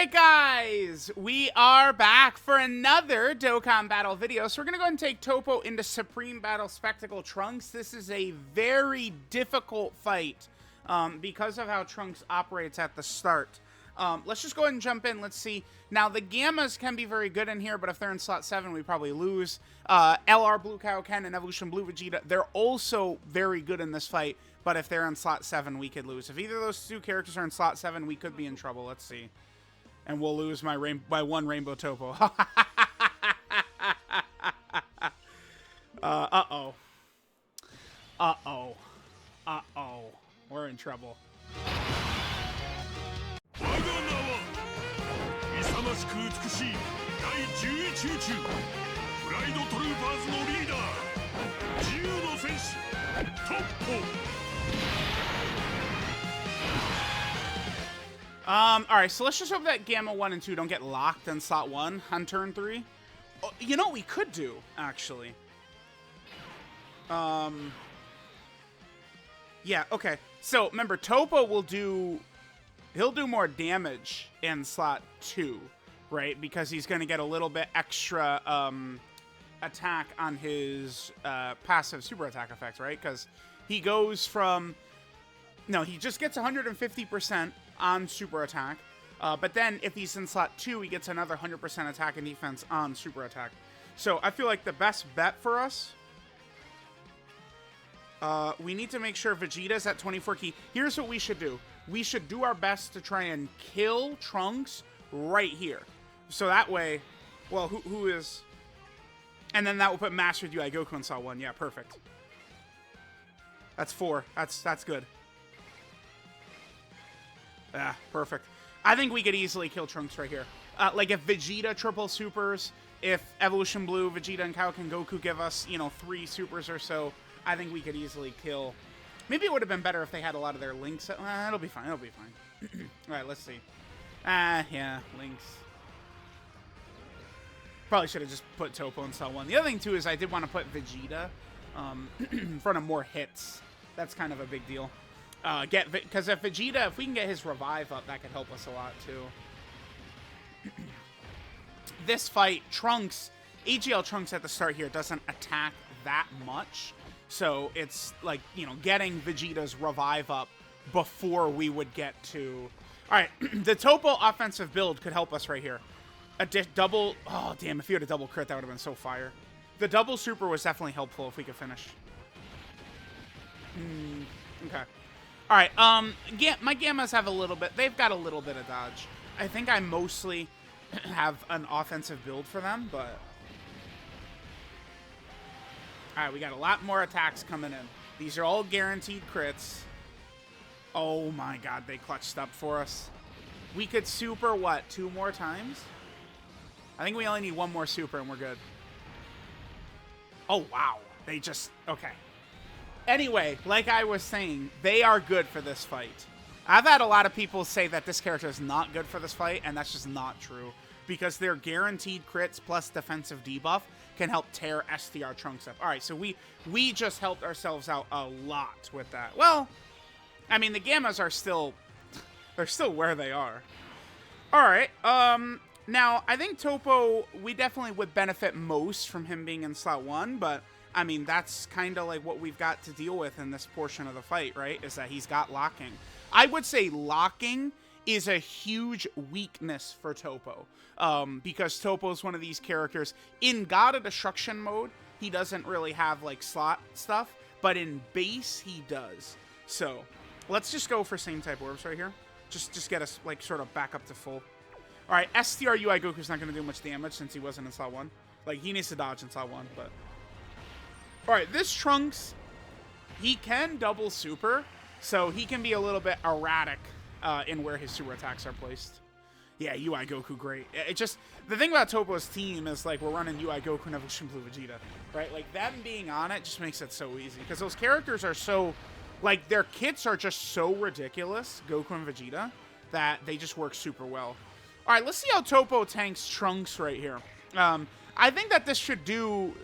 Alright guys, we are back for another Dokkan battle video. So we're going to go ahead and take Toppo into Supreme Battle Spectacle Trunks. This is a very difficult fight because of how Trunks operates at the start. Let's just go ahead and jump in. Let's see. Now the Gamas can be very good in here, but if they're in slot 7, we probably lose. LR Blue Kaioken and Evolution Blue Vegeta, they're also very good in this fight, but if they're in slot 7, we could lose. If either of those two characters are in slot 7, we could be in trouble. Let's see. And we'll lose by one Rainbow Toppo. Uh-oh. Uh-oh. Uh-oh. We're in trouble. Alright, so let's just hope that Gamma 1 and 2 don't get locked in slot 1 on turn 3. Oh, you know what we could do, actually? Yeah, okay. So, remember, Toppo will he'll do more damage in slot 2, right? Because he's going to get a little bit extra attack on his passive super attack effect, right? Because he goes from... No, he just gets 150% on super attack. But then if he's in slot 2, he gets another 100% attack and defense on super attack. So I feel like the best bet for us... we need to make sure Vegeta's at 24 key. Here's what we should do. We should do our best to try and kill Trunks right here. So that way... Well, who is... And then that will put Mastered UI Goku in slot 1. Yeah, perfect. That's 4. That's good. Yeah, perfect. I think we could easily kill Trunks right here. Like, if Vegeta triple supers, if Evolution Blue, Vegeta, and Kaioken Goku give us, you know, 3 supers or so, I think we could easily kill... Maybe it would have been better if they had a lot of their links. It'll be fine. It'll be fine. Alright, let's see. Yeah, links. Probably should have just put Toppo in slot 1. The other thing, too, is I did want to put Vegeta in front of more hits. That's kind of a big deal. Because if Vegeta, if we can get his revive up, that could help us a lot too. This fight, Trunks, AGL Trunks at the start here doesn't attack that much. So it's like, you know, getting Vegeta's revive up before we would get to... Alright, the Toppo offensive build could help us right here. A double... Oh, damn, if he had a double crit, that would have been so fire. The double super was definitely helpful if we could finish. Okay. Alright, my Gammas have a little bit... They've got a little bit of dodge. I think I mostly have an offensive build for them, but... Alright, we got a lot more attacks coming in. These are all guaranteed crits. Oh my god, they clutched up for us. We could super, what, 2 more times? I think we only need 1 more super and we're good. Oh, wow. They just... Okay. Anyway, like I was saying, they are good for this fight. I've had a lot of people say that this character is not good for this fight, and that's just not true. Because their guaranteed crits plus defensive debuff can help tear STR Trunks up. Alright, so we just helped ourselves out a lot with that. Well, I mean, the Gammas are still... They're still where they are. Alright, now, I think Toppo, we definitely would benefit most from him being in slot 1, but... I mean, that's kind of like what we've got to deal with in this portion of the fight, right? Is that he's got locking. I would say locking is a huge weakness for Toppo. Because Toppo is one of these characters. In God of Destruction mode, he doesn't really have, like, slot stuff. But in base, he does. So, let's just go for same type orbs right here. Just get us, like, sort of back up to full. Alright, STR UI Goku's not going to do much damage since he wasn't in slot 1. Like, he needs to dodge in slot 1, but... Alright, this Trunks, he can double super, so he can be a little bit erratic in where his super attacks are placed. Yeah, UI Goku, great. It just, the thing about Toppo's team is, like, we're running UI Goku and Evolution Blue Vegeta, right? Like, them being on it just makes it so easy, because those characters are so, like, their kits are just so ridiculous, Goku and Vegeta, that they just work super well. Alright, let's see how Toppo tanks Trunks right here. I think that this should do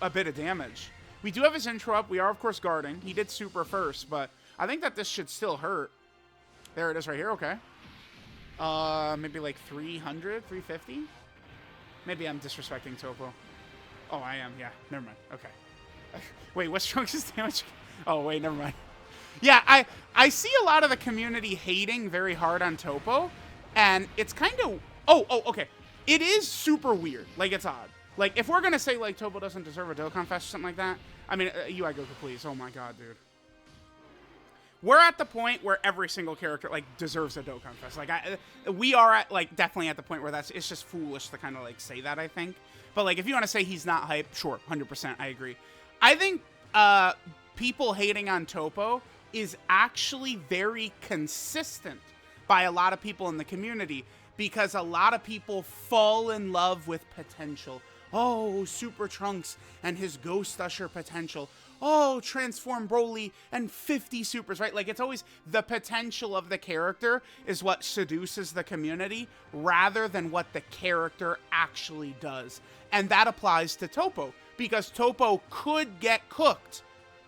a bit of damage. We do have his intro up. We are, of course, guarding. He did super first, but I think that this should still hurt. There it is right here. Okay. Maybe like 300, 350? Maybe I'm disrespecting Toppo. Oh, I am. Yeah, never mind. Okay. Wait, what's Trunks' damage? Oh, wait, never mind. Yeah, I see a lot of the community hating very hard on Toppo, and it's kind of... Oh, okay. It is super weird. Like, it's odd. Like, if we're going to say, like, Toppo doesn't deserve a Dokkan Fest or something like that, I mean, UI Goku, please. Oh, my God, dude. We're at the point where every single character, like, deserves a Dokkan Fest. Like, we are at, like, definitely at the point where it's just foolish to kind of, like, say that, I think. But, like, if you want to say he's not hype, sure, 100%, I agree. I think people hating on Toppo is actually very consistent by a lot of people in the community, because a lot of people fall in love with potential. Oh, Super Trunks and his Ghost Usher potential. Oh, transform Broly and 50 supers, right? Like, it's always the potential of the character is what seduces the community rather than what the character actually does. And that applies to Toppo, because Toppo could get cooked,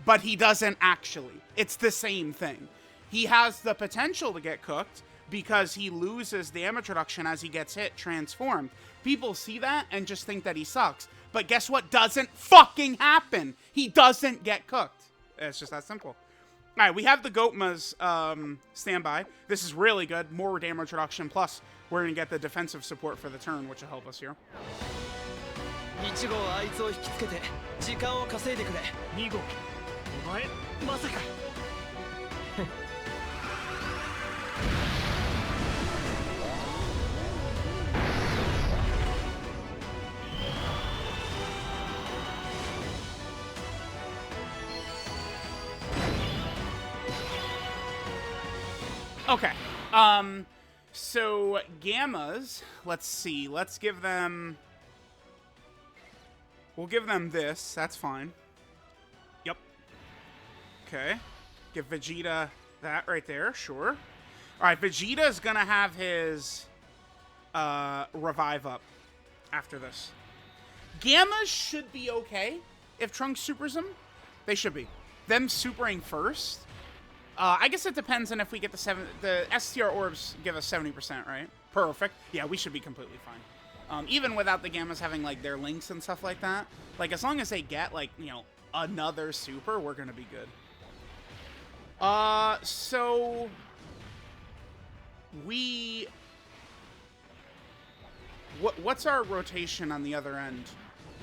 but he doesn't actually. It's the same thing. He has the potential to get cooked because he loses damage reduction as he gets hit transformed. People see that and just think that he sucks. But guess what doesn't fucking happen? He doesn't get cooked. It's just that simple. All right, we have the Gamas standby. This is really good. More damage reduction. Plus, we're going to get the defensive support for the turn, which will help us here. Okay, so Gamas, let's see, let's give them, we'll give them this, that's fine. Yep. Okay, give Vegeta that right there, sure. Alright, Vegeta's gonna have his, revive up after this. Gamas should be okay if Trunks supers them. They should be. Them supering first. I guess it depends on if we get the STR orbs give us 70%, right? Perfect. Yeah, we should be completely fine. Even without the Gamas having, like, their links and stuff like that. Like, as long as they get, like, you know, another super, we're gonna be good. So... What's our rotation on the other end?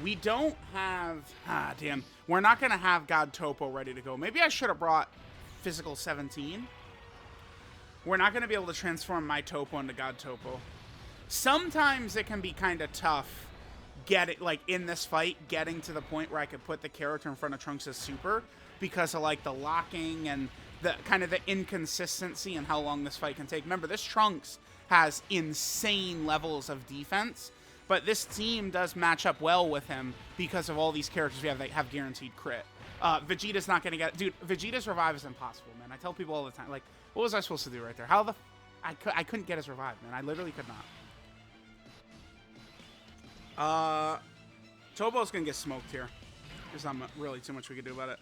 We don't have... Ah, damn. We're not gonna have God Toppo ready to go. Maybe I should have brought... Physical 17. We're not going to be able to transform my Toppo into God Toppo. Sometimes it can be kind of tough like in this fight, getting to the point where I could put the character in front of Trunks' super because of like the locking and the kind of the inconsistency and how long this fight can take. Remember, this Trunks has insane levels of defense, but this team does match up well with him because of all these characters we have that have guaranteed crit. Vegeta's not gonna get... Dude, Vegeta's revive is impossible, man. I tell people all the time. Like, what was I supposed to do right there? How the... I couldn't get his revive, man. I literally could not. Toppo's gonna get smoked here. There's not really too much we can do about it.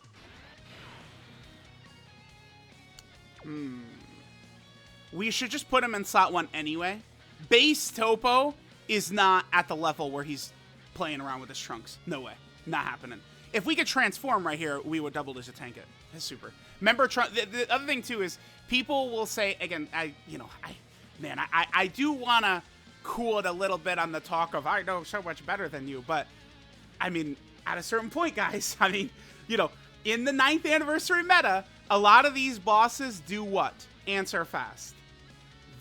We should just put him in slot 1 anyway. Base Toppo is not at the level where he's playing around with his Trunks. No way. Not happening. If we could transform right here, we would double digit tank it. His super. Remember, the other thing too is people will say again. I do want to cool it a little bit on the talk of I know so much better than you, but I mean, at a certain point, guys. I mean, you know, in the 9th anniversary meta, a lot of these bosses do what? Answer fast.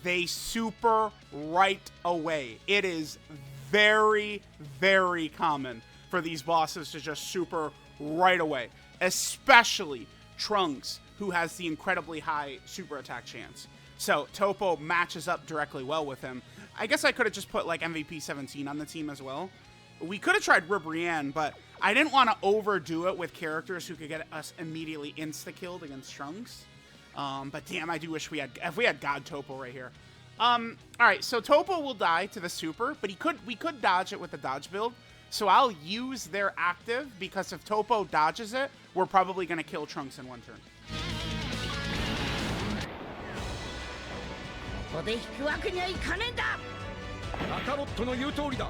They super right away. It is very, very common for these bosses to just super right away, especially Trunks, who has the incredibly high super attack chance. So Toppo matches up directly well with him. I guess I could have just put like MVP 17 on the team as well. We could have tried Ribrianne, but I didn't want to overdo it with characters who could get us immediately insta-killed against Trunks. But damn, I do wish we had God Toppo right here. All right, so Toppo will die to the super, but we could dodge it with the dodge build. So I'll use their active, because if Toppo dodges it, we're probably going to kill Trunks in one turn. こで引くわけにはいかねえんだ。カカロットの言う通りだ。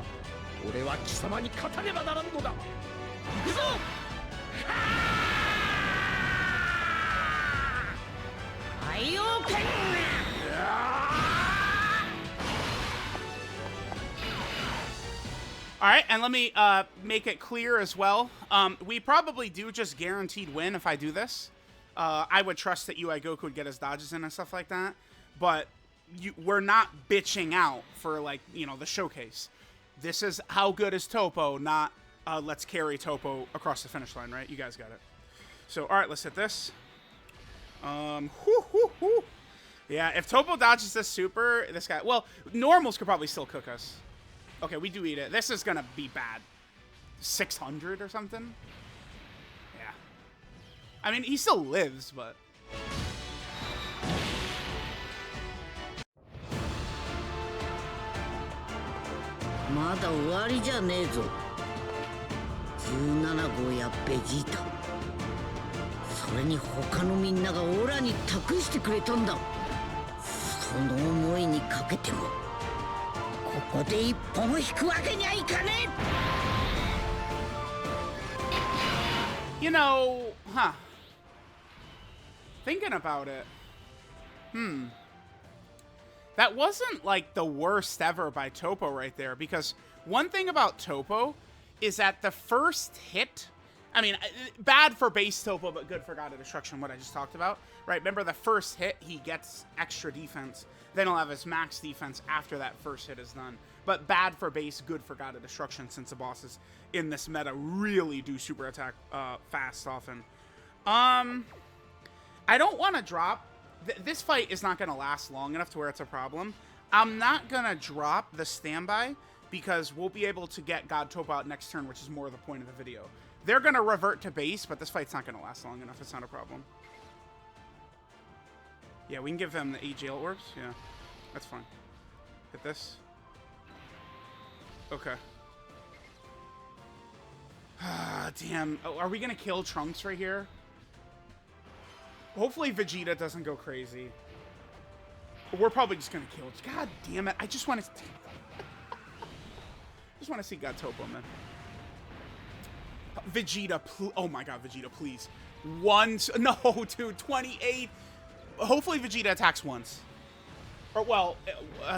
俺は貴様に勝たねばならんのだ。行くぞ。海王剣。All right, and let me make it clear as well. We probably do just guaranteed win if I do this. I would trust that UI Goku would get his dodges in and stuff like that, but we're not bitching out for, like, you know, the showcase. This is how good is Toppo, not let's carry Toppo across the finish line, right? You guys got it. So, all right, let's hit this. Yeah, if Toppo dodges this super, this guy, well, normals could probably still cook us. Okay, we do eat it. This is gonna be bad. 600 or something? Yeah. I mean, he still lives, but...まだ終わりじゃねえぞ。17号やベジータ。それに他のみんながオラに託してくれたんだ。その思いにかけても、ここで一歩も引くわけにはいかねえ。You know, thinking about it. That wasn't, like, the worst ever by Toppo right there, because one thing about Toppo is that the first hit, I mean, bad for base Toppo, but good for God of Destruction, what I just talked about, right? Remember, the first hit, he gets extra defense. Then he'll have his max defense after that first hit is done. But bad for base, good for God of Destruction, since the bosses in this meta really do super attack fast often. I don't want to drop... This fight is not going to last long enough to where it's a problem. I'm not going to drop the standby because we'll be able to get God Toppo out next turn, which is more the point of the video. They're going to revert to base, but this fight's not going to last long enough. It's not a problem. Yeah, we can give them the 8 jail orbs. Yeah, that's fine. Hit this. Okay. Ah, damn. Oh, are we going to kill Trunks right here? Hopefully Vegeta doesn't go crazy. We're probably just gonna kill it. God damn it. I just want to... just want to see God Toppo, man. Vegeta, oh my god, Vegeta, please. Once... No, dude, 28. Hopefully Vegeta attacks once. Or, well,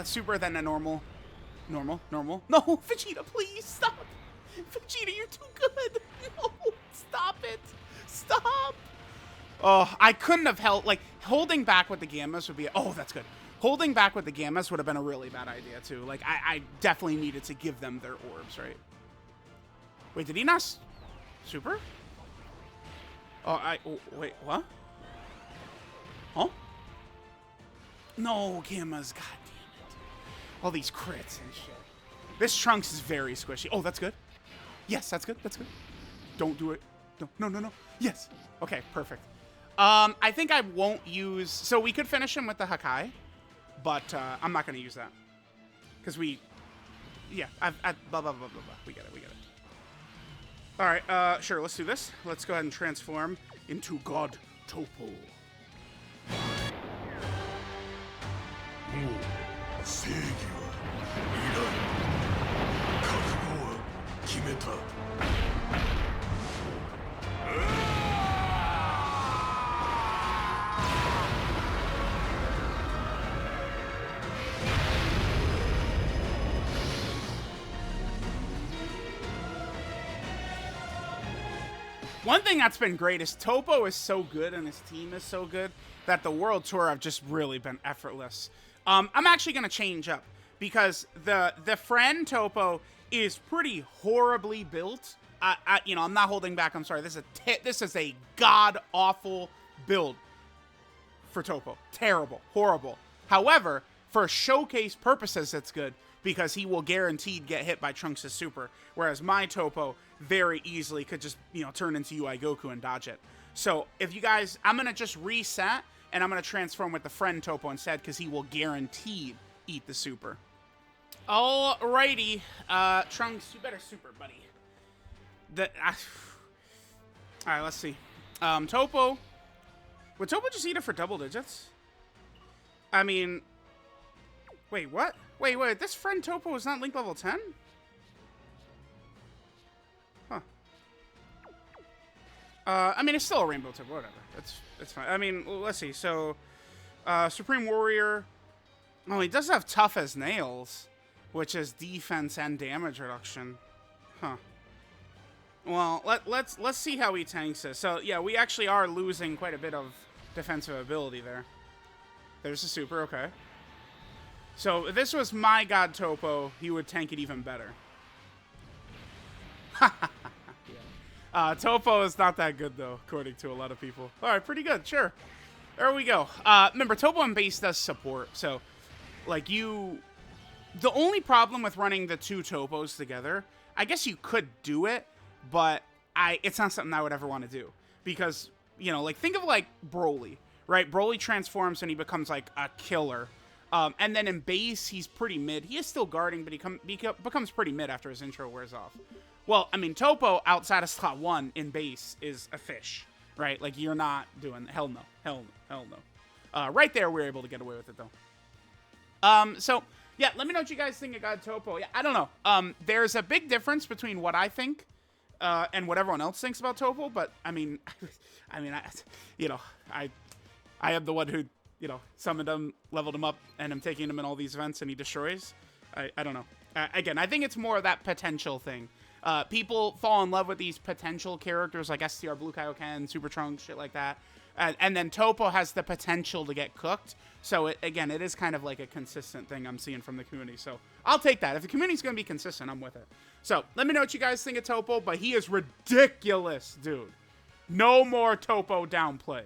super, then a normal. Normal. No, Vegeta, please, stop. Vegeta, you're too good. No, stop it. Stop. Oh, I couldn't have held, like, holding back with the Gamas would be, oh, that's good. Holding back with the Gamas would have been a really bad idea, too. Like, I definitely needed to give them their orbs, right? Wait, did he not super? Oh, wait, what? Huh? No, Gamas, god damn it. All these crits and shit. This Trunks is very squishy. Oh, that's good. Yes, that's good, that's good. Don't do it. No. Yes. Okay, perfect. I think I won't use... So we could finish him with the Hakai, but I'm not going to use that. Because we... Yeah, blah, blah. We get it. All right, sure, let's do this. Let's go ahead and transform into God Toppo. One thing that's been great is Toppo is so good and his team is so good that the World Tour have just really been effortless. I'm actually going to change up because the friend Toppo is pretty horribly built. You know, I'm not holding back. I'm sorry. This is a god-awful build for Toppo. Terrible. Horrible. However, for showcase purposes, it's good because he will guaranteed get hit by Trunks' super, whereas my Toppo very easily could just, you know, turn into UI Goku and dodge it. So if you guys, I'm going to just reset and I'm going to transform with the friend Toppo instead because he will guaranteed eat the super. Alrighty. Trunks, you better super, buddy. Alright, let's see. Toppo. Would Toppo just eat it for double digits? I mean, Wait, what? Wait, this friend Toppo is not Link level 10? Huh. I mean, it's still a Rainbow Toppo, whatever. It's fine. I mean, let's see. So, Supreme Warrior. Oh, he does have Tough as Nails, which is defense and damage reduction. Huh. Well, let's see how he tanks this. So, yeah, we actually are losing quite a bit of defensive ability there. There's a super, okay. So, if this was my God Toppo, he would tank it even better. Toppo is not that good, though, according to a lot of people. All right, pretty good, sure. There we go. Remember, Toppo on base does support, so, like, you... The only problem with running the two Toppos together, I guess you could do it, but it's not something I would ever want to do. Because, you know, like, think of, like, Broly, right? Broly transforms and he becomes, like, a killer. And then in base, he's pretty mid. He is still guarding, but he becomes pretty mid after his intro wears off. Well, I mean, Toppo outside of slot 1 in base is a fish, right? Like, you're not doing... Hell no. Right there, we were able to get away with it, though. So, yeah, let me know what you guys think of God Toppo. Yeah, I don't know. There's a big difference between what I think and what everyone else thinks about Toppo, but, I mean, I am the one who, you know, summoned him, leveled him up, and I'm taking him in all these events, and he destroys. I don't know. Again, I think it's more of that potential thing. People fall in love with these potential characters like STR, Blue Kaioken, Super Trunks, shit like that. And then Toppo has the potential to get cooked. So, it is kind of like a consistent thing I'm seeing from the community. So, I'll take that. If the community's going to be consistent, I'm with it. So, let me know what you guys think of Toppo. But he is ridiculous, dude. No more Toppo downplay.